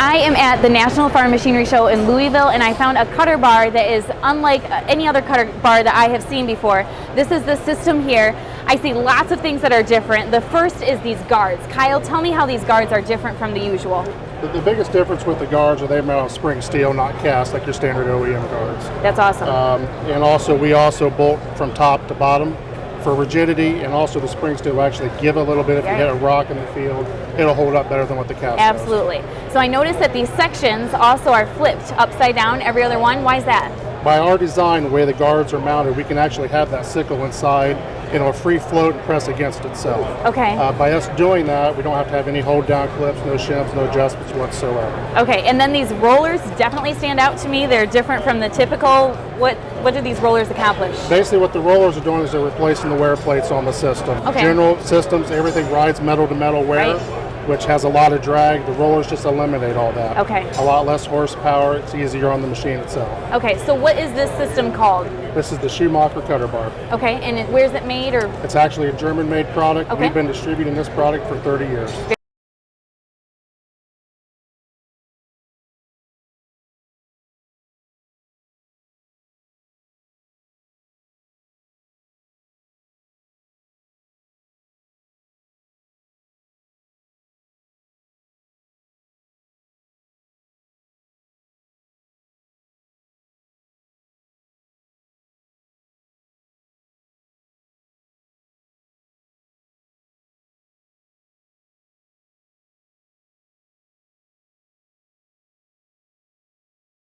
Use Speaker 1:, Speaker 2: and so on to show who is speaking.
Speaker 1: I am at the National Farm Machinery Show in Louisville, and I found a Cutterbar that is unlike any other Cutterbar that I have seen before. This is the system here. I see lots of things that are different. The first is these guards. Kyle, tell me how these guards are different from the usual.
Speaker 2: The biggest difference with the guards are they're made on spring steel, not cast like your standard OEM guards.
Speaker 1: That's awesome.
Speaker 2: And also, we also bolt from top to bottom for rigidity, and also the spring steel will actually give a little bit. If you hit a rock in the field, it'll hold up better than what the cast does.
Speaker 1: Absolutely. So I noticed that these sections also are flipped upside down, every other one. Why is that?
Speaker 2: By our design, the way the guards are mounted, we can actually have that sickle inside, and it'll free float and press against itself.
Speaker 1: Okay.
Speaker 2: By us doing that, we don't have to have any hold down clips, no shims, no adjustments whatsoever.
Speaker 1: Okay, and then these rollers definitely stand out to me. They're different from the typical. What do these rollers accomplish?
Speaker 2: Basically what the rollers are doing is they're replacing the wear plates on the system.
Speaker 1: Okay.
Speaker 2: General systems, everything rides metal to metal wear, which has a lot of drag. The rollers just eliminate all that.
Speaker 1: Okay.
Speaker 2: A lot less horsepower, it's easier on the machine itself.
Speaker 1: Okay, so what is this system called?
Speaker 2: This is the Schumacher Cutterbar.
Speaker 1: Okay, and where's it made? Or
Speaker 2: it's actually a German-made product.
Speaker 1: Okay.
Speaker 2: We've been distributing this product for 30 years.